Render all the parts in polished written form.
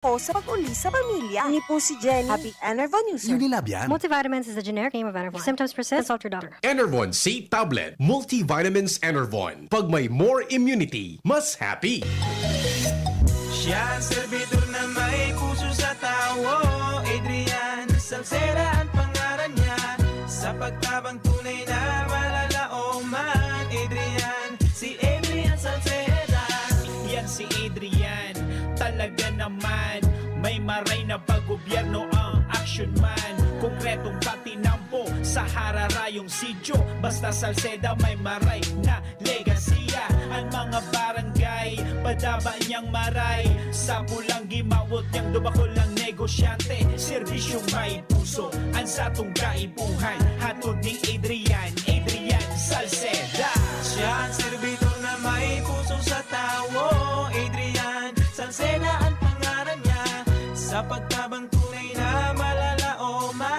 po sa pag-uli sa pamilya. Ni po si Jenny, Happy Enervon user. Unilab yan. Multivitamins is the generic name of Enervon. If symptoms persist, consult your doctor. Enervon C Tablet, Multivitamins Enervon. Pag may more immunity, mas happy. Siya ang servidor na may puso sa tawo. Adrian Salceda ang pangalan niya. Sa pagtabang tunay na malalaoman. Si Adrian Salceda. Yan si Adrian, talaga naman. May maray na pag-gobyerno ang action man. Konkretong patinampo sa hararayong sidyo. Basta Salceda may maray na legasiya. Ang mga barangay, padaba niyang maray. Sa pulang gimawot niyang dubako lang negosyante. Serbisyong may puso, ang satong kaibuhan. Hatod ni Adrian Salceda. Siya ang servidor na may puso sa tawo. Adrian Salceda ang pangalan niya. Sa pagtabang tunay na malalaoman.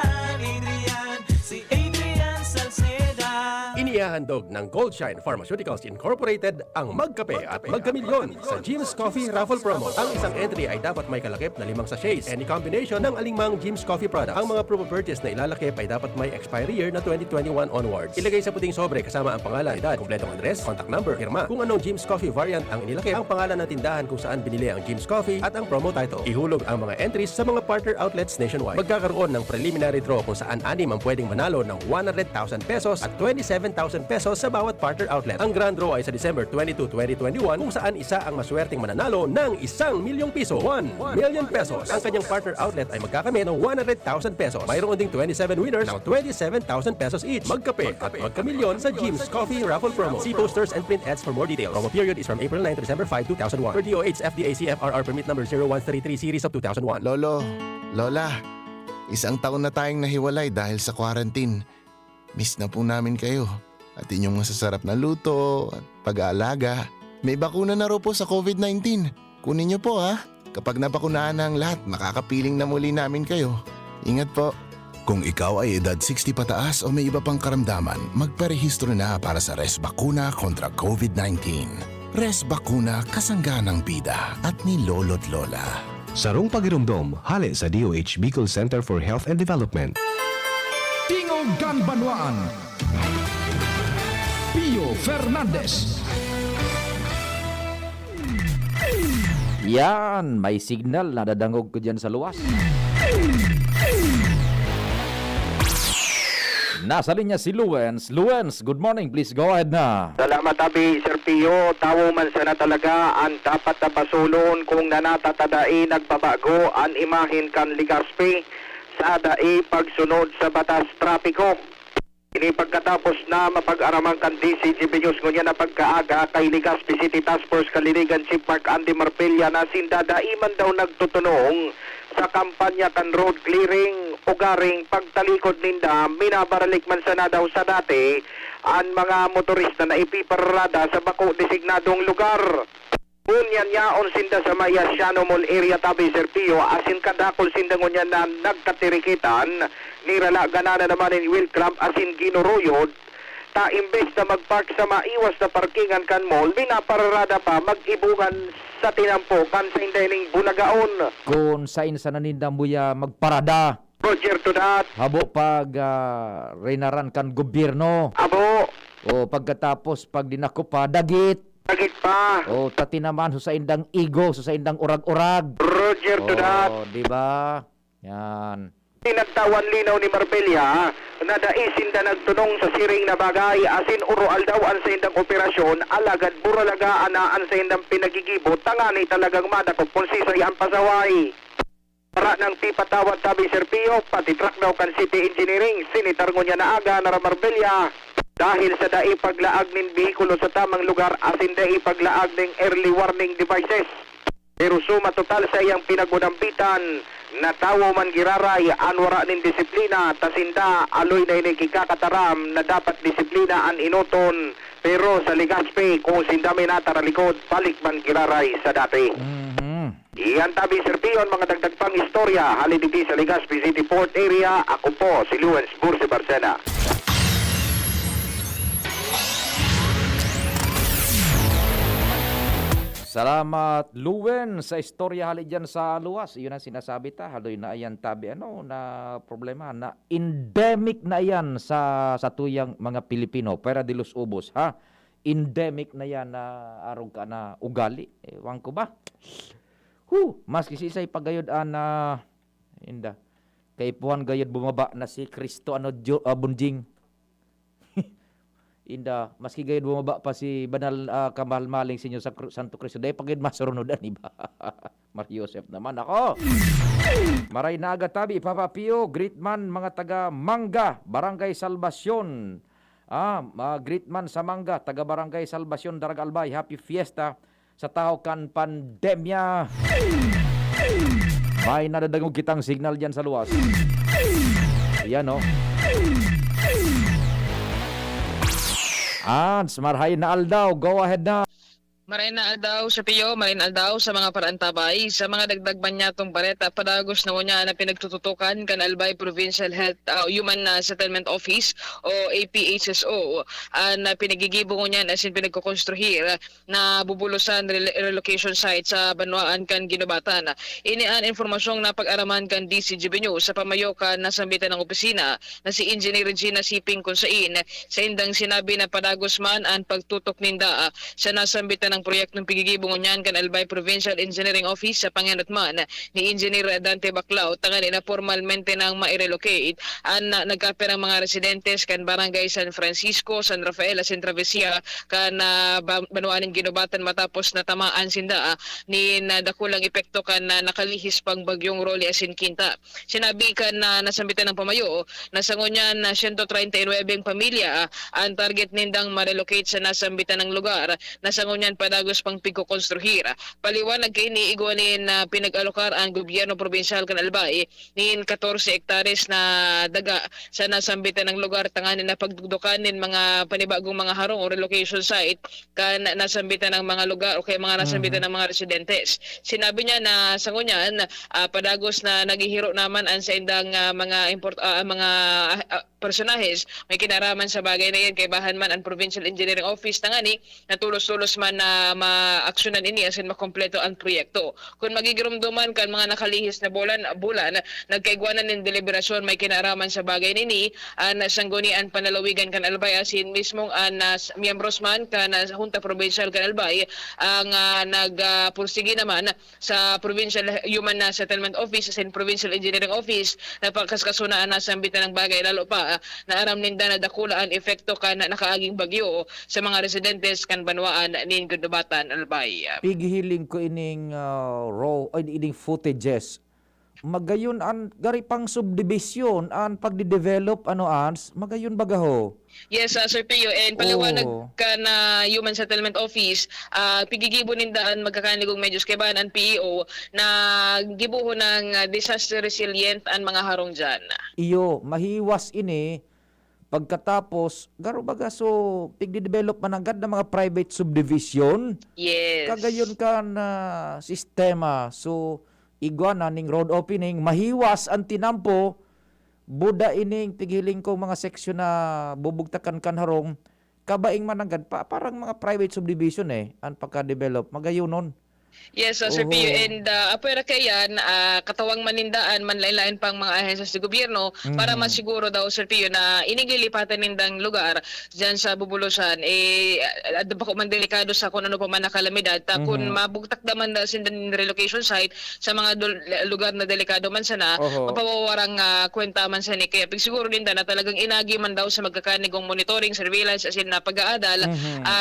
Si Adrian Salceda. Inihahandog ng Goldshine Pharmaceuticals Incorporated ang Magkape at Magkamilyon sa Jim's Coffee Raffle Promo. Ang isang entry ay dapat may kalakip na 5 sachets. Any combination ng alingmang Jim's Coffee product. Ang mga proof of purchase na ilalakip ay dapat may expiry year na 2021 onwards. Ilagay sa puting sobre kasama ang pangalan, edad, kumpletong address, contact number, firma. Kung anong Jim's Coffee variant ang inilakip, ang pangalan ng tindahan kung saan binili ang Jim's Coffee at ang promo title. Ihulog ang mga entries sa mga partner outlets nationwide. Magkakaroon ng preliminary draw kung saan 6 ang pwedeng manalo ng 100,000 pesos at 27,000 pesos sa bawat partner outlet. Ang grand draw ay sa December 22, 2021 kung saan isa ang maswerteng mananalo ng 1,000,000 piso. 1 million pesos. Ang kanyang partner outlet ay magkakamit ng 100,000 pesos. Mayroon ding 27 winners ng 27,000 pesos each. Magkape at magkamilyon sa Jim's Coffee Raffle Promo. See posters and print ads for more details. Promo period is from April 9 to December 5, 2001. Per DOH FDA CFRR permit number 0133 series of 2001. Lolo, Lola, isang taon na tayong nahiwalay dahil sa quarantine. Miss na po namin kayo at inyong masasarap na luto at pag-aalaga. May bakuna na raw po sa COVID-19. Kunin niyo po ha. Kapag nabakunahan na ang lahat, makakapiling na muli namin kayo. Ingat po. Kung ikaw ay edad 60 pataas o may iba pang karamdaman, magparehistro na para sa Res Bakuna kontra COVID-19. Res Bakuna, kasangga ng bida at ni Lolo't Lola. Sarong pagirumdom, hali sa DOH Bicol Center for Health and Development. Tingog kan Banwaan. Pio Fernandez. Yan, may signal na dadangog ko dyan sa luwas. Nasa linya si Luens. Luens, good morning. Please go ahead na. Salamat abi, Sir Pio. Tawo man sana talaga ang dapat na pasulon kung nanatatadai nagbabago ang imahin kan Ligaspi sa dai pagsunod sa batas trapiko. Ini pagkatapos na mapag-aramang kan DCGB News ngunya na pagkaaga kay Ligaspi City Task Force Kaliligan Chief Mark Andy Marpilla na sindadai man daw nagtutunong sa kampanya kan road clearing o garing pagtalikod ninda minabaralik man sana daw sa dati ang mga motorista na ipiparada sa bako designadong lugar. Bunyan yaon sinda sa Mayasiano Mall area tabi Sir Pio asin kadakol sinda ngunya na nagkatirikitan nirala ganana naman ni Will Club asin ginuruyod ta imbes na magpark sa maiwas na parkingan kan mall binaparada pa mag-ibugan sa tinampo kan sa indining bunagaon. Kung sain sa naninda mo ya magparada. Roger to that. Habo pag reinaran kan gobyerno. Abo. O pagkatapos pag dinako pa dagit. Dagit pa. O tati naman sa indang igo, sa indang urag-urag. Roger to that. O, di ba? Yan. Tinagtawan linaw ni Marpelia na daisin da nagtunong sa siring na bagay asin uro aldawaan sa indang operasyon alagad buralaga anaan sa indang pinagigibot tangani talagang madakop kung sisay ang pasaway. Para ng pipatawad tabi Sir Pio, pati truck daw kan City Engineering, sinitar ngunya na aga na Marpelia. Dahil sa dai paglaag nin bihikulo sa tamang lugar asin dai paglaag ning early warning devices. Pero suma total sa iyang pinagunampitan na tawo man giraray anwara nin disiplina tasinda aloy na inikikakataram na dapat disiplina an inuton pero sa Ligaspi kung sinda may nataralikod balik man giraray sa dati. Iyan tabi Sir Pion mga dagdag pang istorya haliditi sa Ligaspi City Port area. Ako po si Luens Bursi Barcena. Salamat, Luwen, sa istorya hali dyan sa luwas. Yun ang sinasabi ta. Haloy na ayan tabi. Ano na problema na endemic na yan sa tuyang mga Pilipino. Pera de los Ubos, ha? Endemic na yan na arog ka na ugali. Ewan ko ba? Maski si isay pagayod na inda. Kay puhan gayod bumaba na si Kristo Bunjing. Inda, maski gayud bumaba pa si Banal Kamalmaling sinyo sa Santo Cristo. Dahil pagid masurunodan, iba. Mar Joseph naman ako. Maray na aga tabi, Papa Pio, great man mga taga Mangga, Barangay Salvacion. Great man sa Mangga, taga Barangay Salvacion, Daragalbay. Happy Fiesta sa tao kan pandemya. May nadadagong kitang signal dyan sa luwas. Ayan, no? Marhay na Aldaw, go ahead na. Maray na aldaw sa Pio, maray na aldaw sa mga parantabay, sa mga dagdag banyatong bareta, padagos na niya na pinagtututukan kan Albay Provincial Health Human Settlement Office o APHSO na pinagigibo ko niyan as in pinagkukonstruhir na bubulusan relocation site sa Banwaan kan Ginobatan. Ini ang informasyong na pag-araman kan DCGB News sa pamayo kan nasambitan ng opisina na si Engineer Regina Siping Kunsain sa indang sinabi na padagos man ang pagtutok ninda sa nasambitan ng proyektong pigigibong niyan kan Albay Provincial Engineering Office sa panginatman ni Engineer Dante Baclao tangani na formalmente nang ma-relocate ang nagkapirang mga residentes kan Barangay San Francisco, San Rafael, San Travessia kan Banwaan ng Ginobatan matapos na tamaan sinda ni dakulang epekto kan nakalihis pang bagyong Rolly asin Quinta. Sinabi kan nasambitan ng pamayo na sangunyan na 139 pamilya ang target nindang ma-relocate sa nasambitan ng lugar na sangunyan padagos pang pigkukonstruhir. Paliwanag kay ni iguanin na pinag-alokar ang gobyerno probinsiyal kan Albay nin 14 hektares na daga sa nasambitan ng lugar tanganin na pagdugdukanin mga panibagong mga harong o relocation site kan nasambitan ng mga lugar o kay mga nasambitan ng mga residentes. Sinabi niya na sangunyan padagos na naghihiro naman ang sa indang mga personahes may kinaraman sa bagay na yan kay bahan man ang Provincial Engineering Office tangani natulos-tulos man na ma-aksyonan ini asin makompleto ang proyekto. Kung magigirumduman kan mga nakalihis na bulan nagkaigwanan ng deliberasyon may kinaraman sa bagay nini na sanggunian panalawigan kan Albay asin mismong miyembros man kan Junta Provincial kan Albay ang nagpursigi naman sa Provincial Human Settlement Office asin Provincial Engineering Office na pagkaskasunaan na sambitan ng bagay lalo pa na aram ninda na dakula ang efekto kan nakaaging bagyo sa mga residentes kan Banwaan nin Ginobatan Albay. Pighiling ko ining ining footages. Magayon an gari pang subdivision an pagdi-develop magayon bagaho. Yes, Sir Pio, and paliwanag ka na Human Settlement Office, pigigibo nindaan magkakanligong medyos kay bahan ang PEO na gibuho ng disaster resilient ang mga harong dyan. Iyo, mahiwas ini pagkatapos, garo baga so, pigdi-develop man agad ng mga private subdivision. Yes. Kagayon ka na sistema. So, iguana ning road opening, mahiwas ang tinampo, buda ining tigiling ko mga seksyon na bubugtakan kan harong, kabaing man agad pa, parang mga private subdivision ang pagka-develop. Magayon nun. Yes, Sir Pio, and apera kayan, katawang manindaan, manlailain pang mga ahensya sa gobyerno para masiguro daw, Sir Pio, na inigilipatan nindang lugar dyan sa bubulusan, adapa ko man delikado sa kung ano pa man na kalamidad, kung mabugtak naman na sindan relocation site sa mga lugar na delikado man sana, mapawawarang kwenta man sana, kaya siguro ninda na talagang inagi man daw sa magkakanigong monitoring, surveillance, as in na pag-aadal,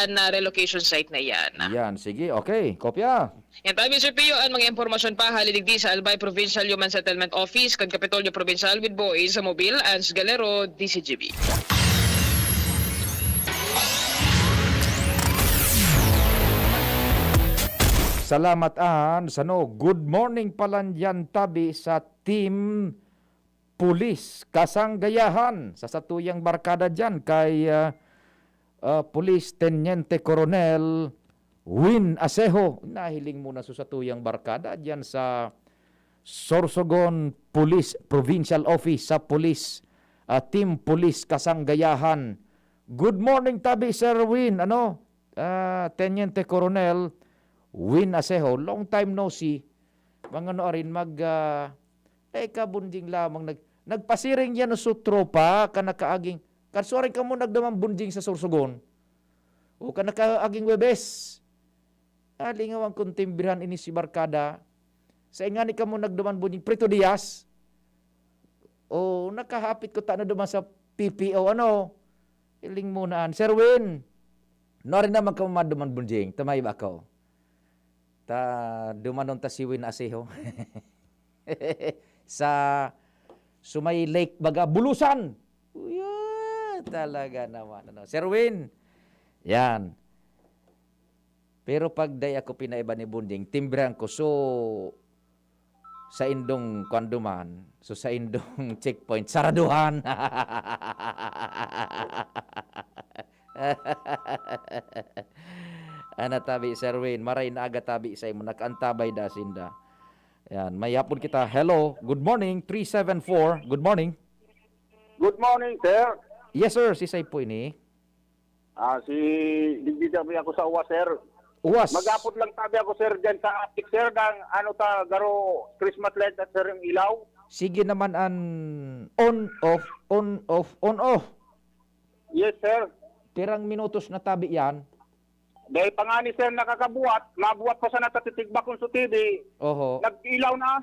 na relocation site na yan. Yan, sige, okay, kopya. Yan tabi, Sir Pio, ang mga impormasyon pa haliligdi sa Albay Provincial Human Settlement Office kan Kapitolyo Provincial with Boys sa Mobil, Ans Galero, DCGB. Salamat good morning palanyan tabi sa team pulis kasanggayahan sa satuyang barkada dyan kay Police Teniente Coronel Win Asejo. Nahiling muna sa tuyang barkada dyan sa Sorsogon Police Provincial Office sa Police Team Police Kasanggayahan. Good morning tabi Sir Win, Teniente Coronel Win Aseho, long time no see. Mga no rin teka bunjing lamang nagpasiring yan sa tropa ka nakaaging kansuarin ka mo nagdamang bunjing sa Sorsogon. O ka nakaaging Webes. Alingawang kuntimbrihan ini si Barkada. Sa ingani ka mo nagdaman bunjing Prito Diaz. O nakahapit ko na duman sa PPO iling munaan. Sir Win, no rin naman ka maduman bunjing. Tamay ba ako? Dumanon ta si Win Aseho. sa Sumay Lake baga Bulusan. Uya, talaga naman. Sir Win, yan. Pero pag day ako pinaiba ni Bunding, timbrehan ko. So, sa indong kwanduman, so sa indong checkpoint, saraduhan. Tabi, Sir Win, maray na aga tabi sa imo, nakaantabay da sinda. Yan, may hapon kita. Hello, good morning, 374, good morning. Good morning, sir. Yes, sir, si Say po ini. Si Digdidabi ako sa UWAS, sir. Uwas. Magapot lang tabi ako, sir, dyan sa attic, sir, garo Christmas light at sir, yung ilaw. Sige naman an on, off. Yes, sir. Pirang minutos na tabi yan. Dahil pangani, sir, nakakabuhat, mabuhat pa sa natatitigba kong sa TV. Oho. Nag-ilaw na.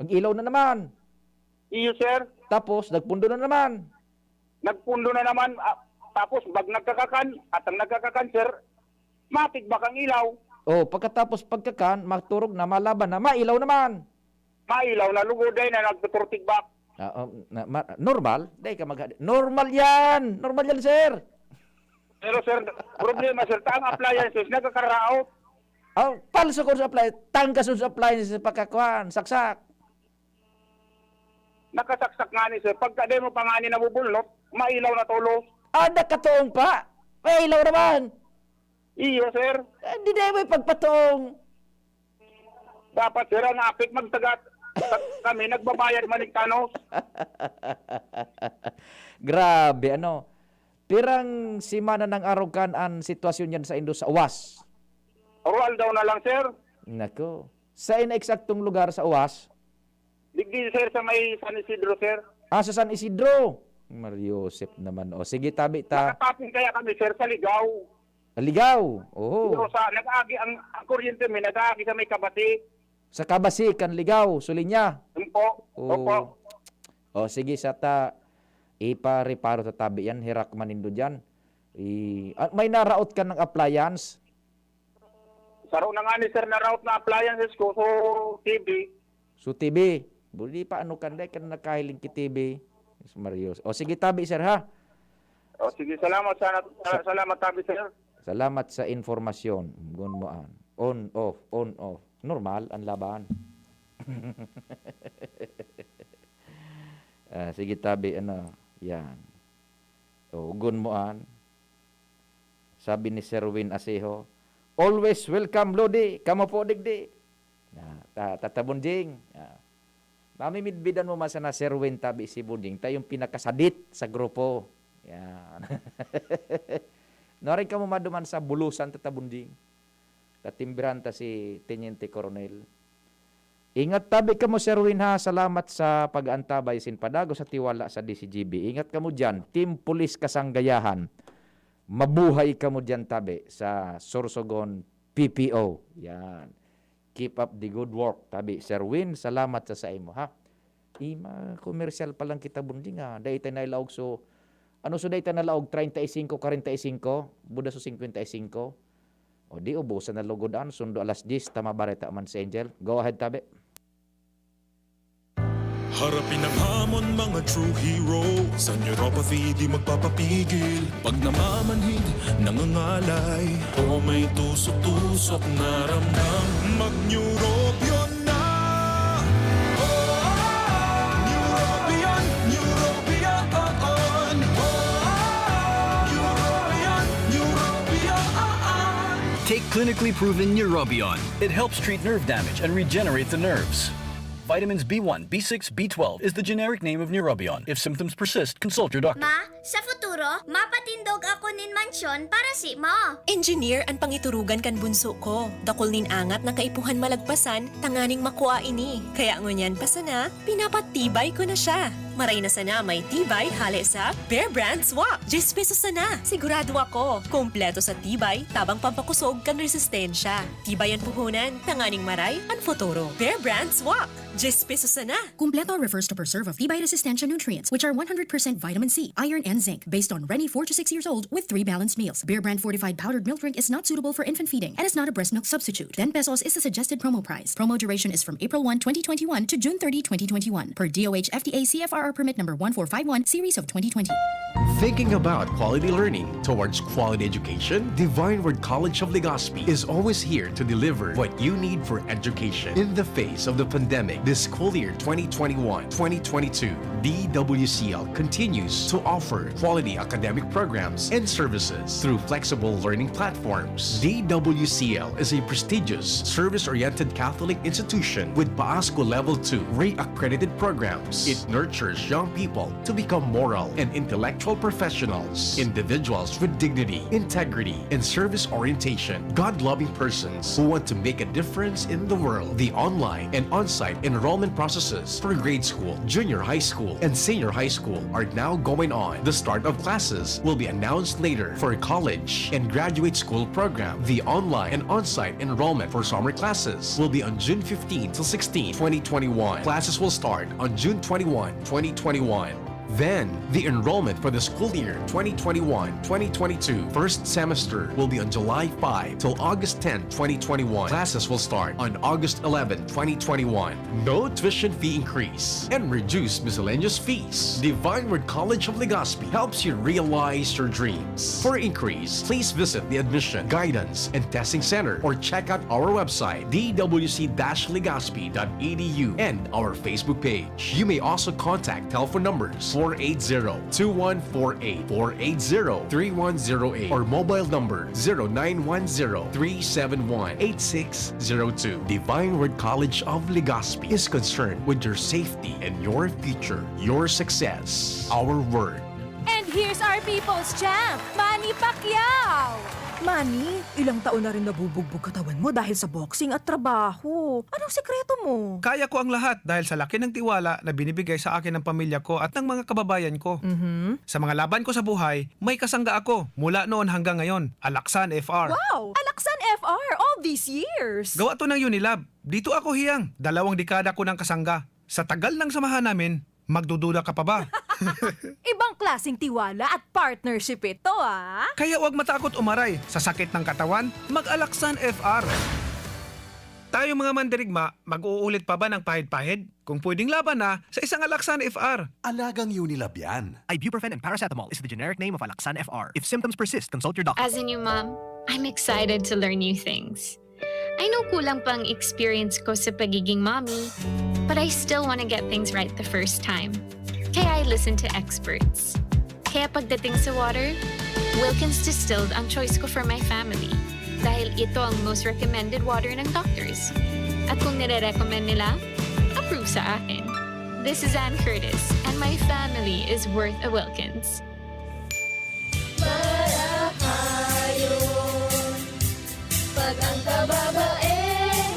Nag-ilaw na naman. Iyo, sir. Tapos, nagpundo na naman. Nagpundo na naman. Tapos, bag nagkakakan, at ang nagkakakan, sir, matigba kang ilaw. Oh, pagkatapos pagkakan, magturog na, malaban na, mailaw naman. Mailaw na lugoday na nagtuturtigbak. Normal? Normal yan! Normal yan, sir! Pero, sir, problema, sir, ang appliances, nagkakaraot. Palso ko sa appliance, tangkas sa appliance sa pagkakuan, saksak. Nakasaksak nga ni, sir. Pagka di mo pangani na bubulot, mailaw na tulo. Nakatoong pa! Mailaw naman! Iyo, sir. Hindi na may pagpatong. Dapat, sir, ang apit magtagat. Kami, nagbabayad maniktanos. Grabe, Pirang simana ng arugan ang sitwasyon yan sa Indo sa UWAS. Oral daw na lang, sir. Nako. Sa ineksaktong lugar sa UWAS? Digdi, sir, sa may San Isidro, sir. Sa San Isidro. Mariosep naman. O, sige, tabi ta. Nakatapin kaya kami, sir, sa Ligaw. Ligaw. Oo. Pero nag-agi, ang kuryente may nag-agi sa may Kabati. Sa Kabasi, kan Ligaw, Sulinya. Opo. O, sige, sa ipa-reparo sa tabi yan, hirak manindo dyan. May naraot ka ng appliance? Saro na nga ni, sir, na route na appliances ko, so TV. So, TV. Buli pa, kanday ka na nakahiling ki TV. Marios. O, sige, tabi, sir, ha? O, sige, salamat, tabi, sir. Salamat sa informasyon. Gunmoan. On, off. Normal ang laban. Sige, tabi, yan. O, gunmoan. Sabi ni Sir Win Aseho, always welcome, Lodi. Kamo po, digdi. Tatabunjing. Mamimidbidan mo masa na Sir Win tabi si Bunding. Tayong pinakasadit sa grupo. Yan. Norin ka mo maduman sa Bulusan tatabunjing. Tatimbiran ta si Teniente Coronel. Ingat tabi ka mo, Sir Win, ha. Salamat sa pag-antabay sinpadago sa tiwala sa DCGB. Ingat ka mo dyan. Team Police Kasanggayahan. Mabuhay ka mo dyan, tabi, sa Sorsogon PPO. Yan. Keep up the good work, tabi. Sir Win, salamat sa imo, ha. Commercial pa lang kita, Bunding, ha. Dahil tayo nailaog, so, dahil tayo nalaog 35, 45, buda so 55. O di, ubusan na lugodan, sundo alas 10, tama bareta man sa Angel. Go ahead, tabi. Harapin ang hamon, mga true heroes. Ang neuropathy di magpapapigil. Pag namamanhid, nangangalay, o may tusok-tusok na ramdam, mag-Neurobion na. Neurobion on. Take clinically proven Neurobion. It helps treat nerve damage and regenerate the nerves. Vitamins B1, B6, B12 is the generic name of Neurobion. If symptoms persist, consult your doctor. Ma, sa futuro, mapatindog ako nin mansyon para si mo. Engineer ang pangiturugan kan bunso ko. Dakol nin angat na kaipuhan malagpasan, tanganing makuha ini. Kaya ngunyan pa sana, pinapatibay ko na siya. Maray na sana may tibay hale sa Bear Brand Swak. 10 pesos sana. Sigurado ako. Kompleto sa tibay, tabang pampakusog kan resistensya. Tibay ang puhunan, tanganing maray, ang futuro. Bear Brand Swak. 10 pesos sana. Completo refers to preserve of Tibay resistensya nutrients, which are 100% vitamin C, iron, and zinc, based on Rennie 4 to 6 years old with 3 balanced meals. Bear Brand fortified powdered milk drink is not suitable for infant feeding and is not a breast milk substitute. 10 pesos is the suggested promo price. Promo duration is from April 1, 2021 to June 30, 2021 per DOH FDA CFR permit number 1451 series of 2020. Thinking about quality learning towards quality education? Divine Word College of Legazpi is always here to deliver what you need for education. In the face of the pandemic, this school year 2021-2022, DWCL continues to offer quality academic programs and services through flexible learning platforms. DWCL is a prestigious, service-oriented Catholic institution with PAASCO Level 2 RAE-accredited programs. It nurtures young people to become moral and intellectual professionals, individuals with dignity, integrity, and service orientation, God-loving persons who want to make a difference in the world. The online and on-site enrollment processes for grade school, junior high school, and senior high school are now going on. The start of classes will be announced later for college and graduate school program. The online and on-site enrollment for summer classes will be on June 15 till 16, 2021. Classes will start on June 21, 2021. Then, the enrollment for the school year 2021-2022 first semester will be on July 5 till August 10, 2021. Classes will start on August 11, 2021. No tuition fee increase and reduced miscellaneous fees. Divine Word College of Legazpi helps you realize your dreams. For increase, please visit the Admission, Guidance, and Testing Center or check out our website dwc-legazpi.edu and our Facebook page. You may also contact telephone numbers 480-2148, 480-3108, or mobile number 0910-371-8602. Divine Word College of Legazpi is concerned with your safety and your future, your success, our word. And here's our people's champ, Manny Pacquiao! Manny, ilang taon na rin nabubugbog katawan mo dahil sa boxing at trabaho. Anong sekreto mo? Kaya ko ang lahat dahil sa laki ng tiwala na binibigay sa akin ng pamilya ko at ng mga kababayan ko. Sa mga laban ko sa buhay, may kasangga ako mula noon hanggang ngayon. Alaksan FR. Wow! Alaksan FR all these years! Gawa to ng Unilab. Dito ako hiyang. 2 dekada ko ng kasangga. Sa tagal ng samahan namin, magdududa ka pa ba? Ibang klaseng tiwala at partnership ito, ah! Kaya huwag matakot umaray. Sa sakit ng katawan, mag-Alaksan FR. Tayo mga mandirigma, mag-uulit pa ba ng pahid-pahid? Kung pwedeng laban na, sa isang Alaksan FR. Alagang Unilab yan. Ibuprofen and paracetamol is the generic name of Alaksan FR. If symptoms persist, consult your doctor. As a new mom, I'm excited to learn new things. I know kulang pang experience ko sa pagiging mommy, but I still want to get things right the first time. Kaya I listen to experts. Kaya pagdating sa water, Wilkins Distilled ang choice ko for my family dahil ito ang most recommended water ng doctors. At kung nire-recommend nila, approve sa akin. This is Ann Curtis and my family is worth a Wilkins. Pag ang kababaehan,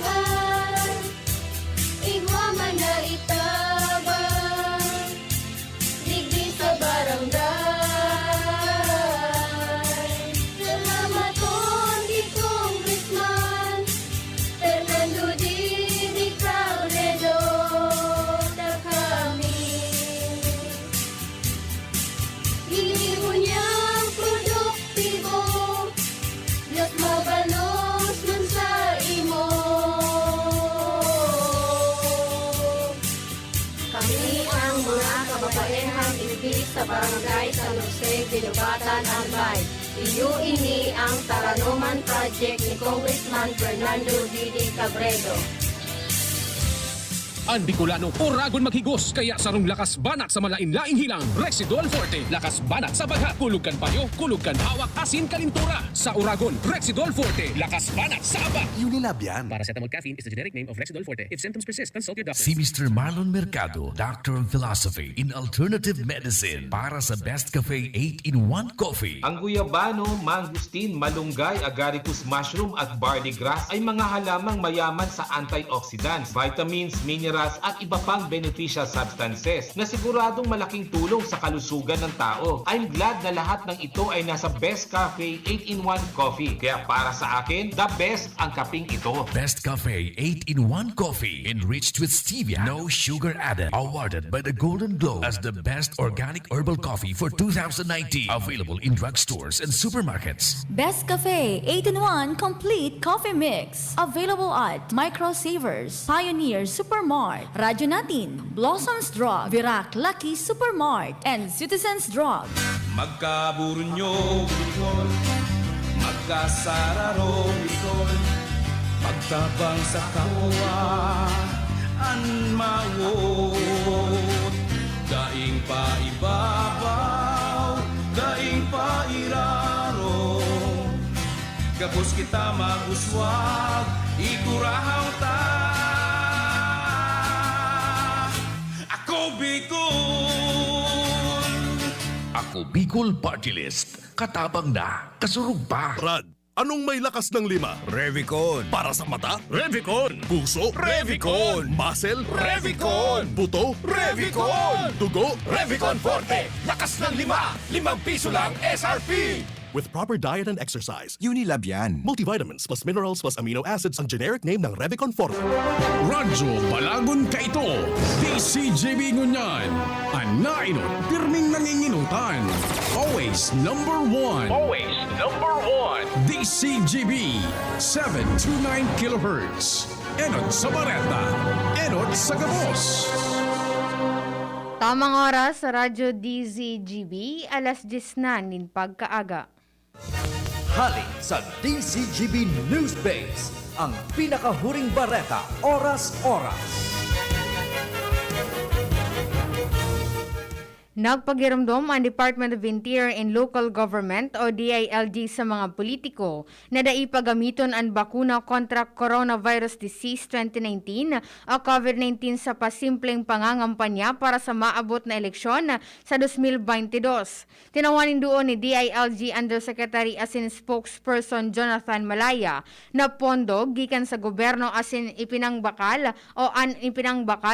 igwa man na itabang, digdi sa barangay. Salamat di Congressman Fernando Didi Cauledo na kami. Hindi mo niyang produktibo, Diyos mabalos man sa imo. Kami ang mga kababaehang ibig sa barangay San Jose, Ginubatan, Albay. Iyo ini ang Taranuman Project ni Congressman Fernando Didi Cabredo. Ang Bicolano, Oragon maghigos, kaya sarong lakas banat sa malain-laing hilang. Rexidol Forte, lakas banat sa baga. Kulog kan payo, kulog kan hawak, asin kalintura. Sa Oragon, Rexidol Forte, lakas banat sa aba. Unilab yan. Paracetamol caffeine is the generic name of Rexidol Forte. If symptoms persist, consult your doctor. Si Mr. Marlon Mercado, Doctor of Philosophy in Alternative Medicine para sa Best Cafe 8-in-1 Coffee. Ang guyabano, mangustin, malunggay, agaricus mushroom at barley grass ay mga halamang mayaman sa antioxidants, vitamins, minerals at iba pang beneficial substances na siguradong malaking tulong sa kalusugan ng tao. I'm glad na lahat ng ito ay nasa Best Cafe 8-in-1 Coffee. Kaya para sa akin, the best ang kaping ito. Best Cafe 8-in-1 Coffee enriched with stevia, no sugar added. Awarded by the Golden Globe as the best organic herbal coffee for 2019. Available in drugstores and supermarkets. Best Cafe 8-in-1 Complete Coffee Mix. Available at Micro Savers, Pioneer Supermart, Radyo Natin, Blossoms Drug, Virac Lucky Supermart, and Citizens Drug. Magkaburunyo, Bicol. Magkasararo, Bicol. Magtabang sa kapwa, anmawot. Daing pa ibabaw, daing pa iraro. Kapos kita maguswag, ikurahaw ta. Ako Bicol! Ako Bicol Party List. Katabang na, kasurug pa. Brad, anong may lakas ng 5? Revicon. Para sa mata? Revicon. Puso? Revicon. Muscle? Revicon. Buto? Revicon. Dugo? Revicon Forte. Lakas ng 5. 5 piso lang SRP. With proper diet and exercise, Unilab yan. Multivitamins plus minerals plus amino acids ang generic name ng Revicon Forte. Radyo Balagon ka ito. DCGB ngunyan. Anainot, pirming nanginginutan. Always number 1. Always number 1. DCGB 729 kHz. Enot sa Bareta. Enot sa Gabos. Tamang oras sa Radyo DZGB, alas 10 na nin pagkaaga. Hali sa DCGB News Base, ang pinakahuring bareta, oras-oras. Nagpagiramdom ang Department of Interior and Local Government o DILG sa mga politiko na daipagamiton ang bakuna kontra Coronavirus Disease 2019 o COVID-19 sa pasimpleng pangangampanya para sa maabot na eleksyon sa 2022. Tinawanin doon ni DILG Undersecretary asin spokesperson Jonathan Malaya na pondo gikan sa gobyerno asin ipinangbakal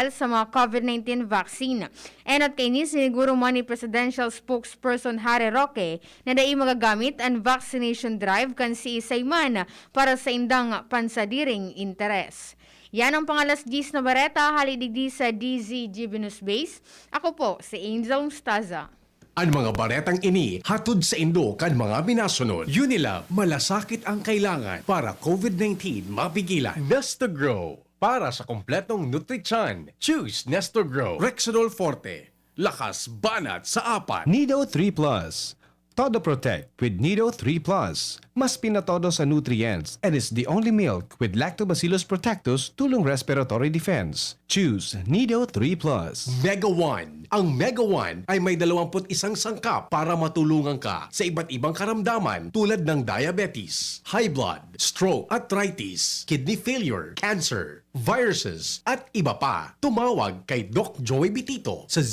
sa mga COVID-19 vaccine. Enot kay ni siniguro man ni Presidential Spokesperson Harry Roque na dai magagamit ang vaccination drive kan si Isayman para sa indang pansadiring interes. Yan ang pangalas 10 na bareta, halidigdi sa DZGB News Base. Ako po, si Angel Mustaza. Ang mga baretang ini, hatod sa Indo kan mga binasunod. Unilab, malasakit ang kailangan para COVID-19 mapigilan. Nestor Grow, para sa kompletong nutrisyon. Choose Nestor Grow. Rexidol Forte, lakas banat sa apat. Nido 3 Plus. Todo Protect with Nido 3 Plus. Mas pinatodo sa nutrients and is the only milk with Lactobacillus protectus tulong respiratory defense. Choose Nido 3 Plus. Mega One. Ang Mega One ay may 21 sangkap para matulungan ka sa iba't ibang karamdaman tulad ng diabetes, high blood, stroke, arthritis, kidney failure, cancer, viruses, at iba pa. Tumawag kay Doc Joey Bitito sa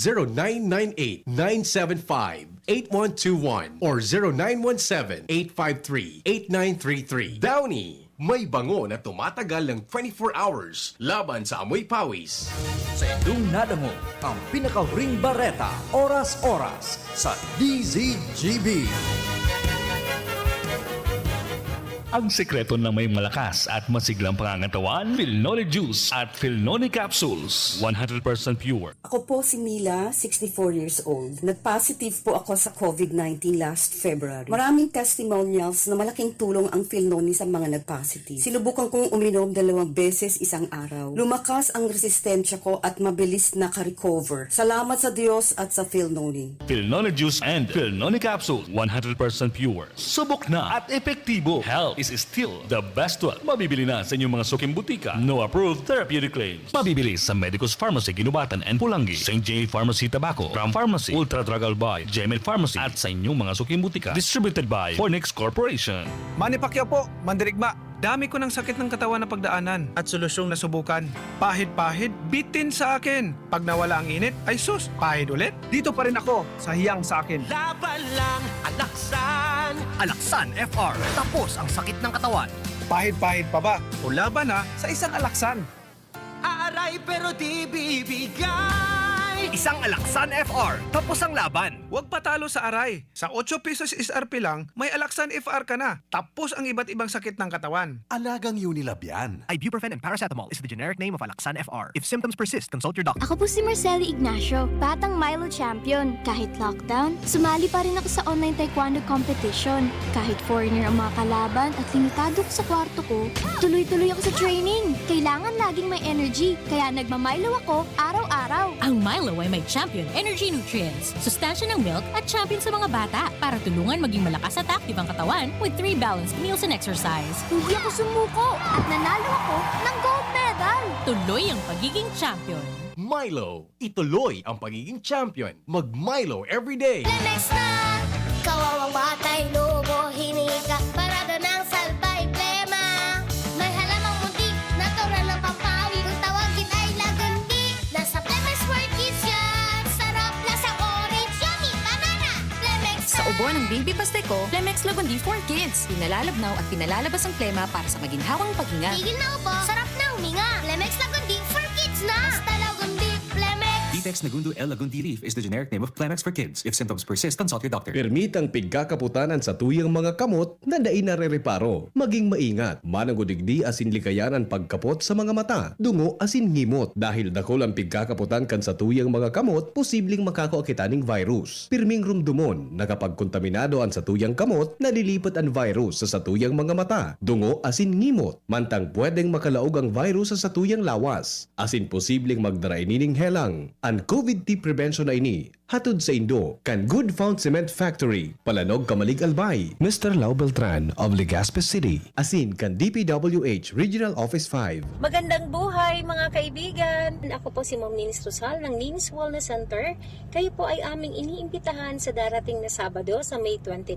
0998-975-8121 or 0917-853-8933. Downy, may bango na tumatagal ng 24 hours laban sa amoy pawis. Sa indong nadamo, ang pinakahuring bareta, oras-oras sa DZGB. Ang sekreto ng may malakas at masiglang pangangatawan, Philnoni Juice at Philnoni Capsules. 100% pure. Ako po si Mila, 64 years old. Nag-positive po ako sa COVID-19 last February. Maraming testimonials na malaking tulong ang Philnoni sa mga nag-positive. Sinubukan kong uminom 2 beses isang araw. Lumakas ang resistensya ko at mabilis naka-recover. Salamat sa Diyos at sa Philnoni. Philnoni Juice and Philnoni Capsules. 100% pure. Subok na at epektibo. Health is still the best one. Mabibili na sa inyong mga suking butika. No approved therapeutic claims. Mabibili sa Medicus Pharmacy, Ginubatan and Pulangi, St. J. Pharmacy, Tabaco, Ram Pharmacy, Ultra Drug Albay, Gemel Pharmacy, at sa inyong mga suking butika. Distributed by Fornix Corporation. Manny Pacquiao po, mandirigma. Dami ko ng sakit ng katawan na pagdaanan at solusyong nasubukan. Pahid-pahid, bitin sa akin. Pag nawala ang init, ay sus, pahid ulit. Dito pa rin ako, sa hiyang sa akin. Laban lang, Alaksan. Alaksan FR. Tapos ang sakit ng katawan. Pahid-pahid pa ba? O laban na sa isang Alaksan. Aaray pero di bibigay. Isang Alaksan FR. Tapos ang laban. Huwag patalo sa aray. Sa 8 pesos SRP lang, may Alaksan FR ka na. Tapos ang iba't ibang sakit ng katawan. Alagang Unilab yan. Ibuprofen and paracetamol is the generic name of Alaksan FR. If symptoms persist, consult your doctor. Ako po si Marceli Ignacio, batang Milo champion. Kahit lockdown, sumali pa rin ako sa online taekwondo competition. Kahit foreigner ang mga kalaban at limitado ko sa kwarto ko, tuloy-tuloy ako sa training. Kailangan laging may energy, kaya nagmamilo ako araw-araw. Ang Milo ay may champion energy nutrients, sustansya ng milk at champion sa mga bata para tulungan maging malakas at active ang katawan with 3 balanced meals and exercise. Hindi ako sumuko at nanalo ako ng gold medal. Tuloy ang pagiging champion. Milo, ituloy ang pagiging champion. Mag-Milo everyday. Lemex na! Kawawang batay, lobo, hinika, parada ng salbay, plema. May halamang muntik, natural ng pampawi. Kung tawagin ay lagundi, nasa Plemex for Kids yan. Sarap, lasang orange, yummy, banana. Plemex na! Sa ubo ng baby pasteko, Plemex Lagundi for Kids. Pinalalabnaw at pinalalabas ang plema para sa maginhawang paghinga. Tigil na ubo, sarap na huminga. Plemex Lagundi for Kids na! Basta Lagundi, Plemex. Detex Nagundu L. Lagundi Leaf is the generic name of Plemex for kids. If symptoms persist, consult your doctor. Permit ang pigkakaputanan sa tuyang mga kamot na dai narereparo. Maging maingat. Manangudigdi asin likayanan pagkapot sa mga mata. Dungo asin ngimot. Dahil dakol ang pigkakaputan kan sa tuyang mga kamot, posibleng makakaakitaning virus. Pirming rumdumon na kapag kontaminado ang sa tuyang kamot, nalilipat ang virus sa tuyang mga mata. Dungo asin ngimot. Mantang pwedeng makalaog ang virus sa tuyang lawas. Asin posibleng magdarainining helang. Ang COVID-19 prevention na ini, hatod sa Indo, kan Good Found Cement Factory, Palanog, Kamalig, Albay, Mr. Lau Beltran of Legazpi City, asin kan DPWH Regional Office 5. Magandang buhay mga kaibigan! Ako po si Ma'am Ninis Rosal ng Ninis Wellness Center. Kayo po ay aming iniimbitahan sa darating na Sabado sa May 29.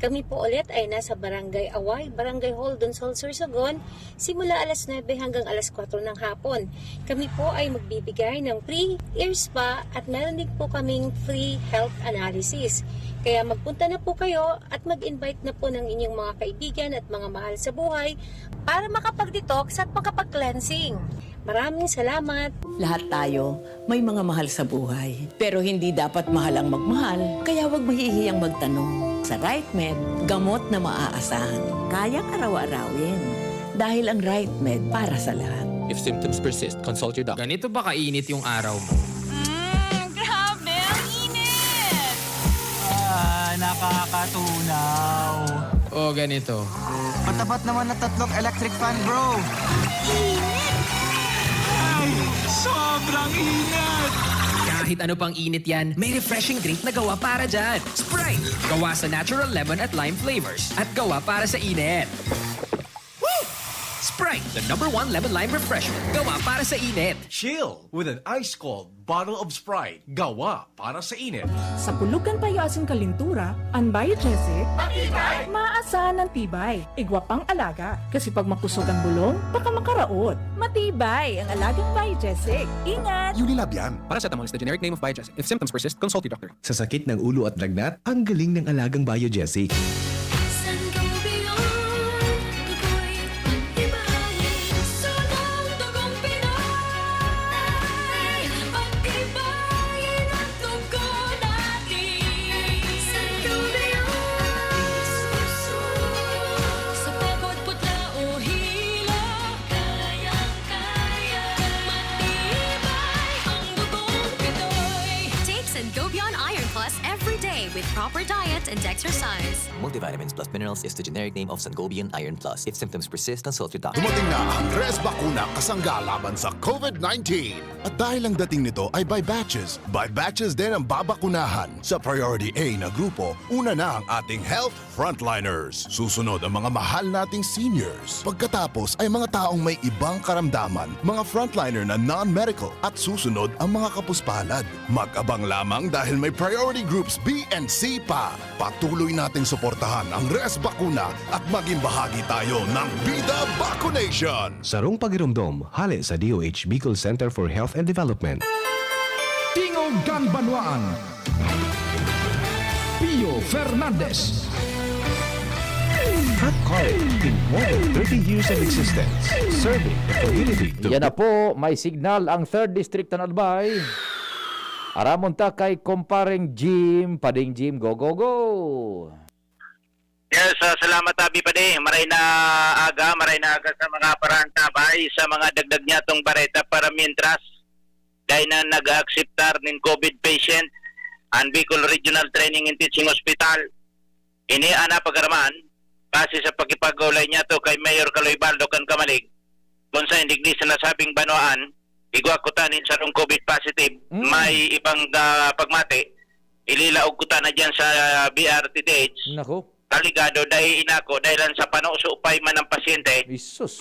Kami po ulit ay nasa Barangay Away, Barangay Hall, Donsol, Sorsogon, simula alas 9 hanggang alas 4 ng hapon. Kami po ay magbibigay ng free ear spa at meron din po kaming free health analysis. Kaya magpunta na po kayo at mag-invite na po ng inyong mga kaibigan at mga mahal sa buhay para makapag-detox at makapag-cleansing. Maraming salamat! Lahat tayo may mga mahal sa buhay. Pero hindi dapat mahal ang magmahal, kaya huwag mahihiyang magtanong. Sa RightMed, gamot na maaasahan. Kayang araw-arawin. Dahil ang RightMed para sa lahat. If symptoms persist, consult your doctor. Ganito ba kainit yung araw mo? Grabe, ang init! Nakakatunaw. O ganito. Matapat naman na 3 electric fan, bro. Init! Ay, sobrang init! Kahit ano pang init yan, may refreshing drink na gawa para dyan. Sprite! Gawa sa natural lemon at lime flavors. At gawa para sa init. Sprite, the #1 lemon-lime refreshment. Gawa para sa init. Chill with an ice-cold bottle of Sprite. Gawa para sa init. Sa pulugan payasin kalintura, ang biogesic, maaasahan ng tibay, igwapang alaga. Kasi pag makusog ang bulong, baka makaraot. Matibay ang alagang biogesic. Ingat! Unilab yan. Paracetamol is the generic name of Biogesic. If symptoms persist, consult your doctor. Sa sakit ng ulo at lagnat, ang galing ng alagang Biogesic. Take Sangobion Iron Plus every day with proper diet and exercise. Multivitamins plus minerals is the generic name of Sangobion Iron Plus. If symptoms persist, consult your doctor. Dumating na ang Res Bakuna kasangga laban sa COVID-19. At dahil ang dating nito ay by batches din ang babakunahan. Sa Priority A na grupo, una na ang ating health frontliners. Susunod ang mga mahal nating seniors. Pagkatapos ay mga taong may ibang karamdaman, mga frontliner na non-medical. At susunod ang mga kapuspalad. Mag-abang lamang dahil may priority groups B and C pa. Patuloy nating suportahan ang Res Bakuna at maging bahagi tayo ng Bida Vaccination. Sarong pagirumdom, hali sa DOH Bicol Center for Health and Development. Tingog kang Banwaan. Pio Fernandez. Hot College in more than 30 years of existence, serving the community. Yan na po, may signal ang 3rd District ng Albay. Aramon ta kay kumparing Jim, Pading Jim, go, go, go! Yes, salamat Abi Pade. Maray na aga sa mga parang tabay sa mga dagdag niya tong bareta para mientras dahil na nag-acceptar ng COVID patient ang Bicol Regional Training and Teaching Hospital. Ini ana pagaraman kasi sa pagkipag-ulay niya to kay Mayor Kaloy Baldo kan Kamalig kung sa hindi sinasabing Banwaan igwakutanin sa rong COVID positive may ibang pagmati ililaog kuta na dyan sa BRTTH. Nako. Kaligado dahil inako dahil sa panuusupay man ng pasyente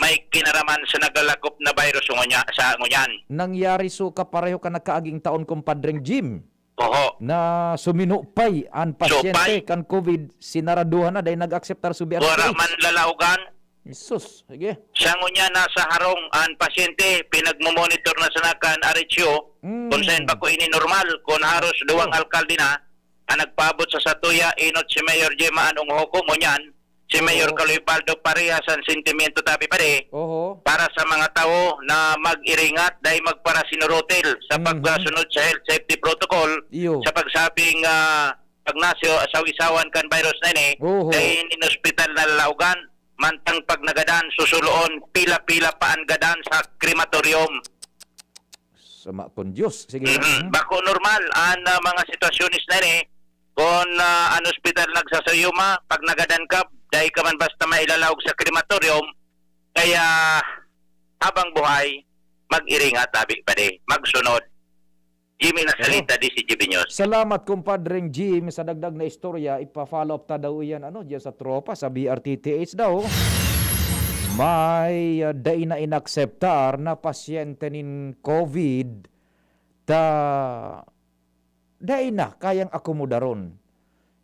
may kinaraman sa nagalakop na virus sa ngunyan. Nangyari so kapareho ka nakaaging taon kumpadring Jim. Oho. Na suminupay ang pasyente kan COVID sinaraduhan na dahil nag-acceptar sa BRTH. Wala man lalaugan. Isus, sige. Siya ngunya nasa harong ang pasyente pinagmomonitor na sa nakan aritsyo kung saan ba ko ini normal kung haros duwang alkalde na ang nagpabot sa Satuya inot si Mayor Gemma Anong Hoko mo niyan si Mayor Kaloy Baldo parehas ang sentimiento tabi pare para sa mga tao na mag-iringat dahil magparasinurotel sa pagsunod sa health safety protocol sa pagsabing pagnasyo asaw-isawan kan virus na ini dahil in hospital na lalaugan mantang pag nagadan susuloon pila-pila pa ang gadan sa krematorium. Sama kon Diyos. Sige. Bako normal ang mga sitwasyonis na ini kung ang hospital nagsasayuma pag nagadan ka dahil ka man basta mailalawag sa krematorium kaya habang buhay mag-iringat tabi pa di magsunod. Jimmy na salita di si Jimmy News. Salamat kumpadring Jim sa dagdag na istorya ipa-follow up ta daw yan diyan sa tropa sa BRTTH daw. May day na inakseptar na pasyente nin COVID ta day na kayang akomodaron.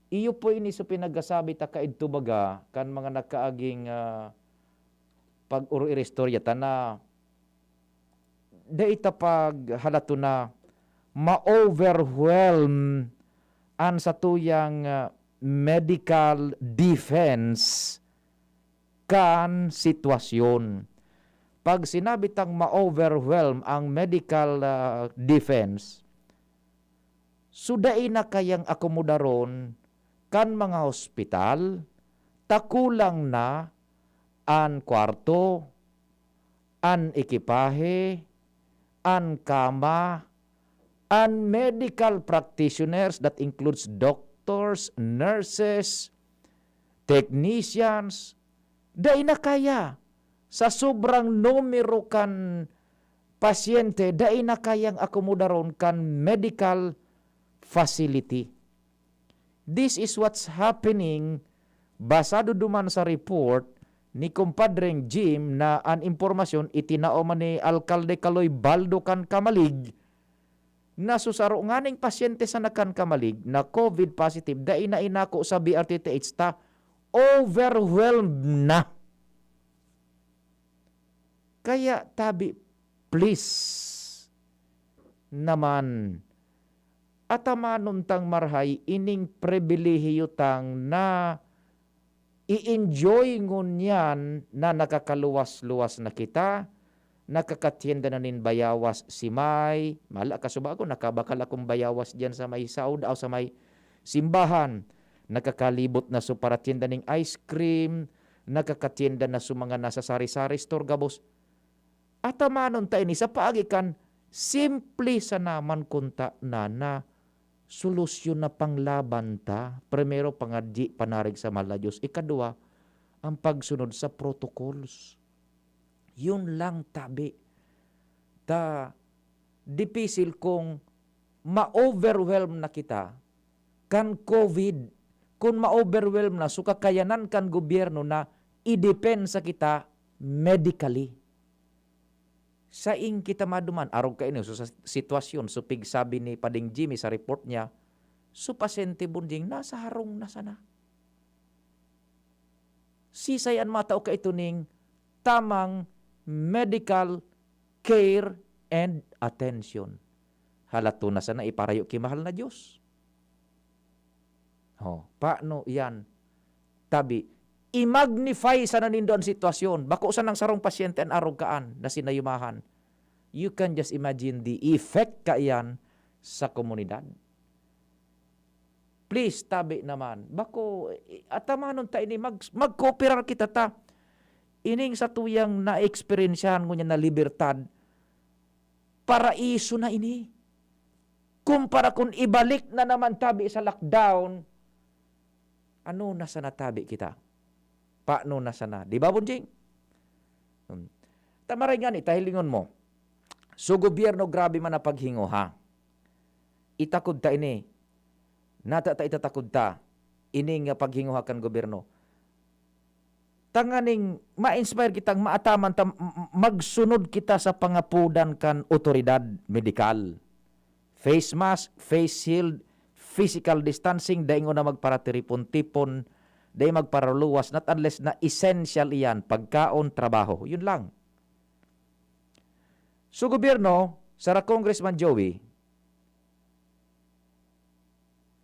Iyo po ini sa pinagasabi ta kaidto baga kan mga nakaaging pag-uro irestorya ta na day ta pag halato na ma-overwhelm ang satuyang medical defense kan sitwasyon. Pag sinabi tang ma-overwhelm ang medical defense, suday na kayang akomodaron kan mga hospital, takulang na an kwarto, an ekipahe, an kama, an medical practitioners that includes doctors, nurses, technicians, dahil na kaya sa sobrang numero kan pasyente, dahil na kayang akomodaron kan medical facility. This is what's happening basado duman sa report ni kumpadreng Jim na an impormasyon itinao man ni Alkalde Kaloy Baldo kan Kamalig na susaro nganing pasyente sa nakan Kamalig na COVID positive dahil na inako sa BRTTH ta overwhelmed na. Kaya tabi, please naman, atamanon tang marhay ining pribilehiyo tang na i-enjoy ngunyan na nakakaluwas-luwas na kita, nakakatienda na nin bayawas si May, mala kasubago, nakabakal akong bayawas dyan sa may saud o sa may simbahan, nakakalibot na so para tienda ning ice cream, nakakatienda na so mga nasa sari-sari store gabos. Atamanon ta ini sa paagikan, simple sa naman kunta na solusyon na panglaban ta. Primero, pangadji, panarig sa mahal na Diyos. Ikadua, ang pagsunod sa protocols. Yun lang tabi. Dipisil kung ma-overwhelm na kita kan COVID. Kung ma-overwhelm na, so kakayanan kan gobyerno na i-depensa kita medically. Sa ing kita maduman, arog kayo so sa sitwasyon, so pigsabi ni Pading Jimmy sa report niya, so pasyente bunding, nasa harong na sana. Sisayan matao ka ito ning tamang medical care and attention. Halato na sana iparayo kimahal na Diyos. Paano yan? Tabi, i-magnify sa nanindo ang sitwasyon. Bako sa nang sarong pasyente ang arog kaan na sinayumahan. You can just imagine the effect kaiyan sa komunidad. Please, tabi naman. Bako, atamanon ta ini, mag-cooperar kita ta. Ining sa tuyang na-experiensyahan ko niya na libertad, paraiso na ini. Kumpara kung ibalik na naman tabi sa lockdown, ano na sana tabi kita? Paano na sana? Di ba, Bunjing? Tamaray nga ni, tahilingon mo. So, gobyerno, grabe man na paghingo, ha? Itakod ta ini. Nata ta itatakod ta. Ining paghingo ha kan gobyerno. Tanganing ma-inspire kitang maataman ta, magsunod kita sa pangapudan kan otoridad medikal. Face mask, face shield, physical distancing, daing na magparatipon-tipon, daing magparaluwas, not unless na essential iyan, pagkaon, trabaho. Yun lang. So, gobyerno, Sara Congressman Joey,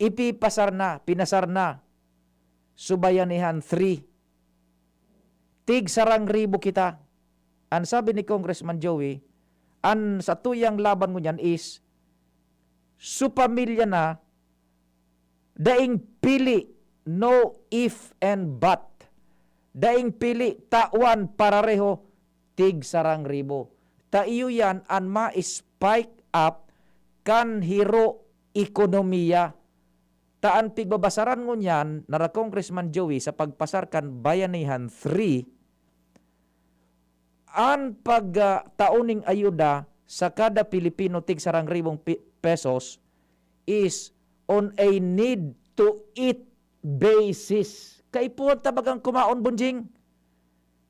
pinasar na, Subayanihan 3, tig 1,000 kita. Ang sabi ni Congressman Joey, ang sa tuyang laban mo niyan is, su pamilya na, daing pili, no if and but. Daing pili, tawan parareho, tig 1,000. Taiyo yan, ang ma-spike up, kan hiro ekonomiya. Taan pigbabasaran ngun yan, nara Congressman Joey, sa pagpasarkan Bayanihan 3, ang pagtauning ayuda sa kada Pilipino tig 1,000 pesos is on a need to eat basis. Kaipuan tabagang kumaon, Bunjing.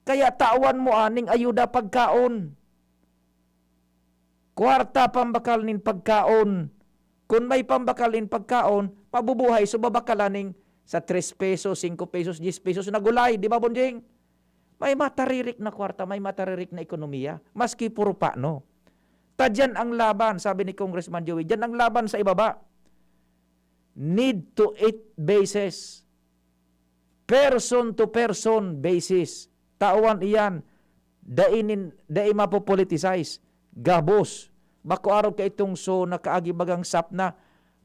Kaya tawan mo aning ayuda pagkaon. Kwarta pambakal nin pagkaon. Kung may pambakal nin pagkaon, mabubuhay so babakalaning sa 3 pesos, 5 pesos, 10 pesos na gulay. Di ba, Bunjing? May mataririk na kwarta, may mataririk na ekonomiya. Maski puro pa, no? Tadyan ang laban, sabi ni Congressman Joey. Dyan ang laban sa ibaba. Need to eat basis. Person to person basis. Tawan iyan. Dai mapopoliticize. Gabos. Bako araw ka itong so nakaagi-bagang sap na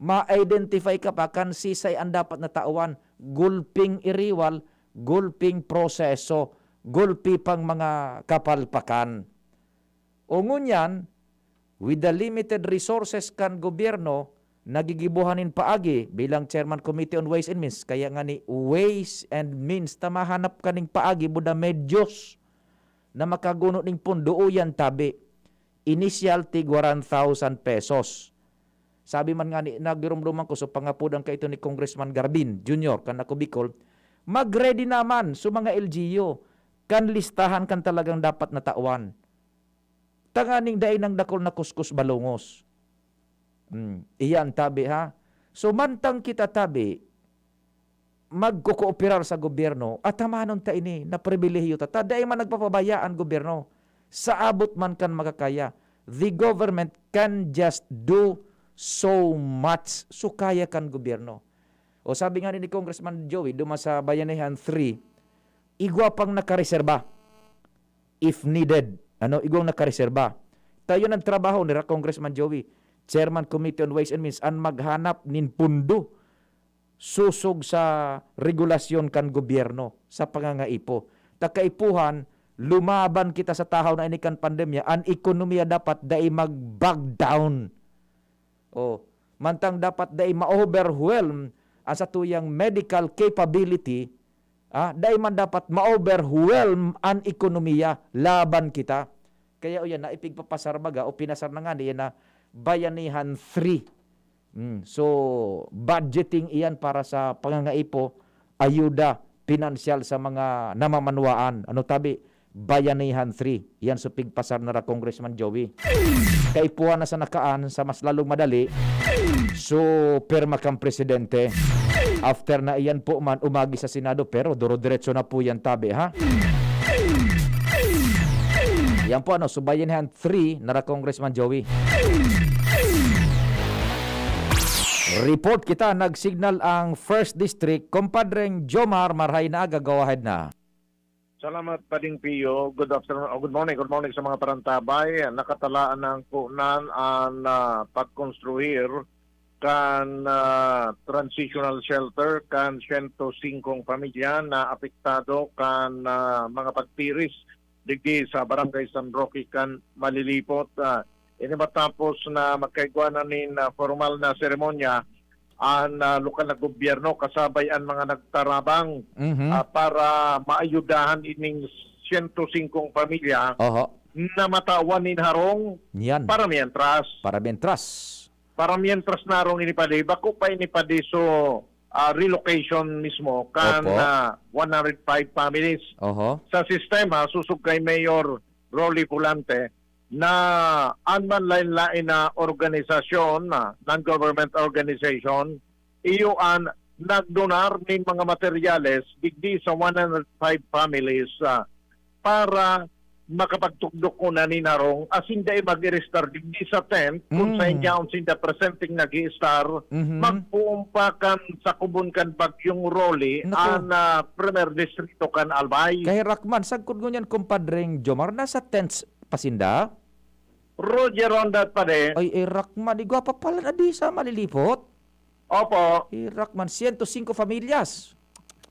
ma-identify ka pa kan sisay ang dapat na tawan. Gulping iriwal, gulping proseso, gulpi pang mga kapalpakan. O ngunyan, with the limited resources kan gobyerno, nagigibuhanin paagi bilang Chairman Committee on Ways and Means. Kaya nga ni Ways and Means, tamahanap kaning paagi buda medyos na makaguno ning pundo yan tabi. Initial tig 1,000 pesos. Sabi man nga ni, nagirumduman ko, so pangapudan ka ito ni Congressman Garbin Jr., kan ako Bicol, mag-ready naman sa mga LGU, kan listahan kan talagang dapat na tawan. Tanganing daay ng dakol na kuskus balungos. Iyan tabi ha. So mantang kita tabi, magkukooperar sa gobyerno, at tamanon ta ini, na pribilehiyo ta. Daay man nagpapabayaan gobyerno. Sa abot man kan makakaya. The government can just do so much. So kaya kan gobyerno. O sabi nga ni Congressman Joey, duma sa Bayanihan 3, igwa pang nakareserba. If needed. Igwang nakareserba. Tayo ng trabaho ni Congressman Joey, Chairman Committee on Ways and Means, ang maghanap nin pundo susog sa regulasyon kan gobyerno sa pangangaipo. Takaipuhan, lumaban kita sa tahaw na inikan pandemya, ang ekonomiya dapat dai mag-bag down. mantang dapat day ma-overwhelm ang sa tuyang medical capability, day man dapat ma-overwhelm ang ekonomiya laban kita. Kaya yan na ipigpapasar baga o pinasar na nga niya na Bayanihan 3. So budgeting iyan para sa pangangaipo, ayuda pinansyal sa mga namamanwaan. Ano tabi? Bayanihan 3. Yan so pigpasar na ra Congressman Joey. Kaipuan na sa nakaan sa mas lalong madali. So perma kang presidente. After na iyan po man umagi sa Senado, pero duro-diretso na po yan tabi, ha? Yan po so Bayanihan 3 na ra Congressman Joey. Report kita, nagsignal ang 1st District. Compadreng Jomar, marhay na aga, go ahead na. Salamat Pading Pio. Good afternoon. Good morning sa mga parantabay. Nakatalaan ng kunan ang pagkonstruir kan transitional shelter kan 105 pamilya na apektado kan mga pagtiris digdi sa Barangay San Roque kan Malilipot. Ini matapos na magkaigwanan nin formal na seremonya ang lokal na gobyerno kasabay ang mga nagtarabang para maayudahan ining 105 pamilya na matawan nin harong yan. Para mientras. Para mientras narong inipadi. Bako pa inipadi so relocation mismo kan 105 families. Sa sistema susug kay Mayor Rolly Pulante na anman lain-lain na organisasyon, non-government organization, iyo ang nagdonar ng mga materyales digdi sa 105 families para makapagtugdok ko na ni narong asin day mag-i-restar digdi sa tent kung sa inyaon sinda presenting nag-i-star magpuumpakan sa kubun kan Bagyong Rolly ang Premier Distrito kan Albay. Kay Rakman, sagkod ngunyan Compadreng Jomar, nasa tents pasinda? Roger Rondat pa de. Ay, Rakman, igwapa pala na di sa Malilipot. Opo. Rakman, 105 familias.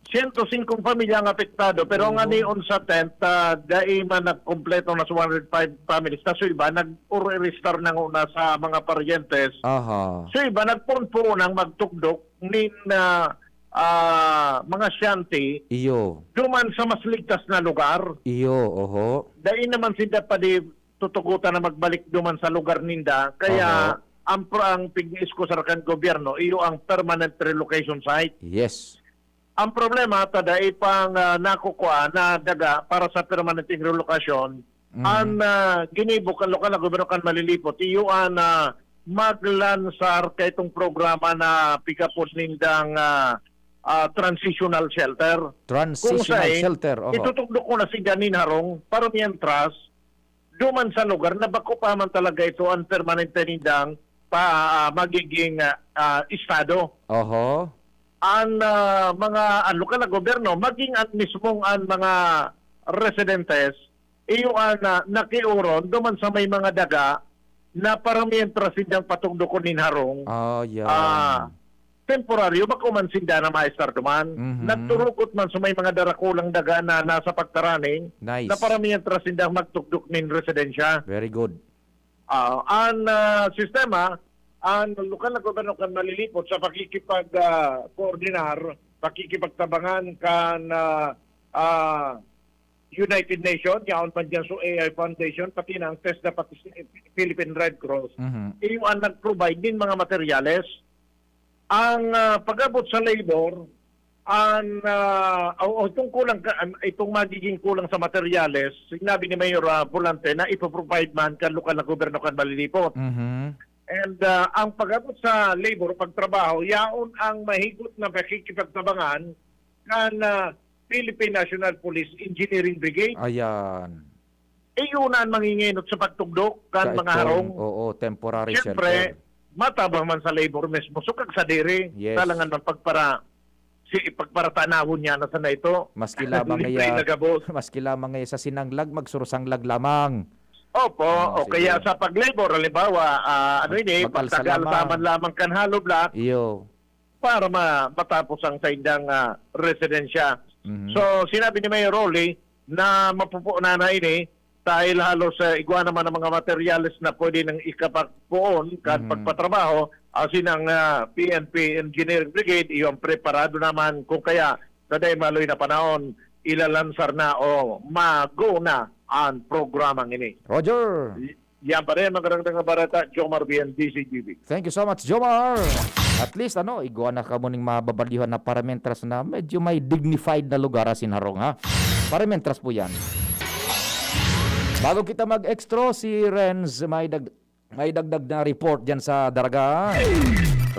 105 pamilya ang apektado. Pero nga niyon sa tent, dahil man nagkompleto na sa 105 families. So iba, nag-restar na una sa mga paryentes. So iba, nagpunpo nang magtugdok nin mga shanty. Iyo. Duman sa mas ligtas na lugar. Iyo, Dahil naman sila pa di tutugutan na magbalik duman sa lugar ninda. Kaya ang pignis ko sa rakan gobyerno, iyo ang permanent relocation site. Yes. Ang problema, tada ipang nakukuha na daga para sa permanent relocation, ang ginibok ang lokal na gobyerno kan Malilipot, iyo ang maglansar kay itong programa na pikapos nindang transitional shelter. Transitional shelter. Itutugdok ko na si Ganin Harong para mientras duman sa lugar na bako pa man talaga ito ang permanente nindang magiging estado. Ang mga lokal na gobyerno, maging ang mismong ang mga residentes, iyo ang nakiuron duman sa may mga daga na para mientras sindang patugdok nin Harong. Temporaryo, bako man sinda na maestar duman. Nagturukot man sa may mga darakulang daga na nasa pagtaraning na para mientras sindang magtugdok nin residensya. Very good. Ang sistema, ang lokal na gobyerno kan Malilipot sa pakikipag-koordinar, pakikipagtabangan kan United Nations, yaon pa dyan so AI Foundation, pati ng TESDA, pati Philippine Red Cross, iyo ang nag-provide din mga materyales. Ang pag-abot sa labor, itong magiging kulang sa materyales, sinabi ni Mayor Pulante na ipoprovide man kan lokal na gobyerno kan Malilipot. And ang pag-abot sa labor, pagtrabaho, yaon ang mahigit na pakikipagtabangan kan Philippine National Police Engineering Brigade. Ayan. Iyon ang manginginot sa pagtugdok kan mga harong. Temporary shelter. Siyempre, matabang man sa labor mismo. Sukag sa diri. Talangan man pagparatanawon niya na sana ito. Maski lamang ngaya sa sinanglag, magsurusanglag lamang. Opo, o kaya sa paglabor, halimbawa, pagtagal taman lamang kan haloblat. Para matapos ang saindang residensya. So, sinabi ni Mayor Rolly na mapupunan na ini dahil halos igwa naman ang mga materyales na pwede nang ikapagpuon kan pagpatrabaho, Sinang PNP Engineering Brigade, iyong preparado naman kung kaya taday maloy na panahon, ilalansar na o mag-go na ang programang ini. Roger. Yan pa rin, magandang barata, Jomar BN, DCGB. Thank you so much, Jomar. At least, iguan na ka mo ning mababalyuhan na Paramentras na medyo may dignified na lugar asin harong, ha? Paramentras po yan. Bago kita mag-extra, si Renz may dagdag na report dyan sa Daraga.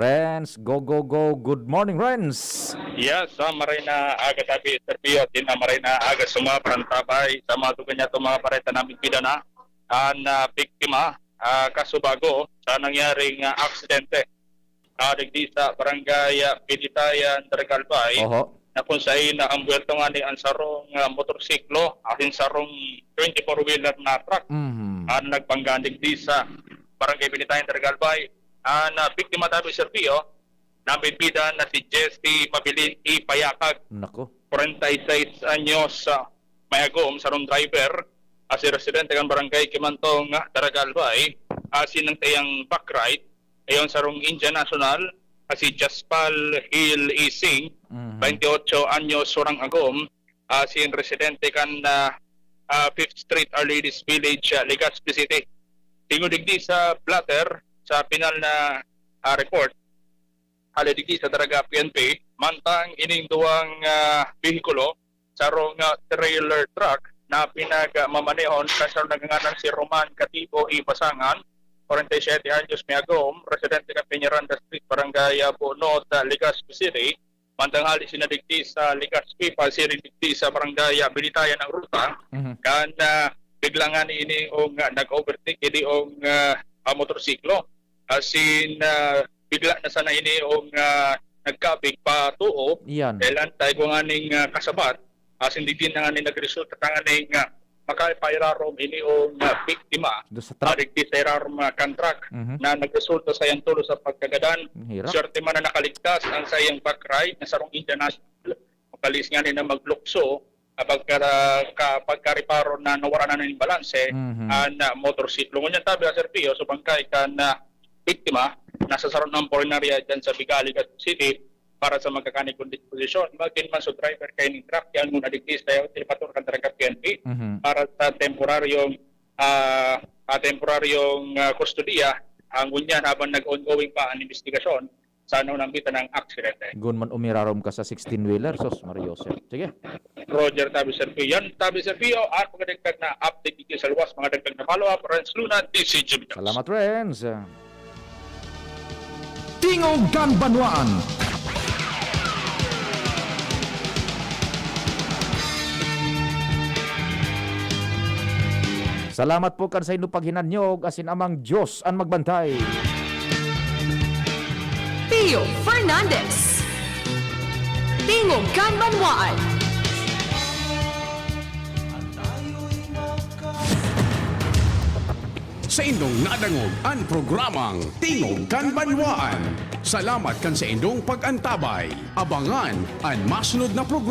Renz, go, go, go. Good morning, Renz. Yes, maray na aga tabi interview din na maray na aga sumaparantabay sa mga tugan niya itong mga pareta namin pidana na biktima kasubago sa nangyaring aksidente. Digdi sa barangay Pilitayan, Daragalbay, na kung sa'y na ang buwerto nga ni ang sarong motorsiklo at yung sarong 24-wheeler na truck nagpanggandig di sa barangay Pilitayan, Daragalbay. Na biktima tabi serbiyo na bibida na si Jesse Mabilin Ipayakag. Nako. 46 anyos mayagom sarong driver si residente kan barangay Kimantong Daragalbay sinang tayang backride ayon sarong Indian National si Jaspal Hill Ising 28 anyos surang agom sin residente kan 5th Street Our Ladies Village, Legazpi City. Tingudigdi sa blatter sa pinal na report haladigdi sa Daraga PNP mantang ining duwang behikulo sarong trailer truck na pinagmamanehon sa sarong naganganan si Roman Katibo Ibasangan 47 anyos miagom residente ka Peñaranda Street Barangay Bunot, Legazpi City. Mantang hali sinadigdi sa Legazpi pasiridigdi sa Barangay Bilitayan ng ruta kan biglangan ini og nag-overtake ini og motorsiklo asin bigla na sana ini og nagkabig pa tuo elan tay ko nganing kasabat asin di na nga ni nagresulta nga ning makapairarom ini og biktima digdi sa irarom contract na nagresulta sa yang tulo sa pagkagadan swerte man na nakaligtas ang sayang backride na sarong international makalis nga ni na maglukso pagkariparo na nawara na ng balanse na motorsiklo ngunyan tabi sa serpiyo so bangkay ka na biktima nasa saron ng Porinaria dyan sa Bigaligat City para sa magkakanig kong disposisyon. Magin man so driver kayo ng truck yan muna digtis tayo tilipator kan Daraga PNP para sa temporaryong kustudiya ang ngunyan habang nag-ongoing pa ang investigasyon sa nang bitan ng aksidente. Gunman umirarom ka sa 16-wheeler, sos Mariosep. Sige. Roger, Tabi Serpio. Yan, Tabi Serpio, at magdagdag na update dito sa luwas, mga dagdag na follow-up, Renz Luna, DCGB. Salamat, Renz. Tingog kan Banwaan. Salamat po kan sa inyo paghinanyog asin amang Diyos ang magbantay. Pio Fernandez. Tingog kan Banwaan. Sa indong nadangog ang programang Tingog kan Banwaan. Salamat kan sa indong pag-antabay. Abangan ang masunod na programa.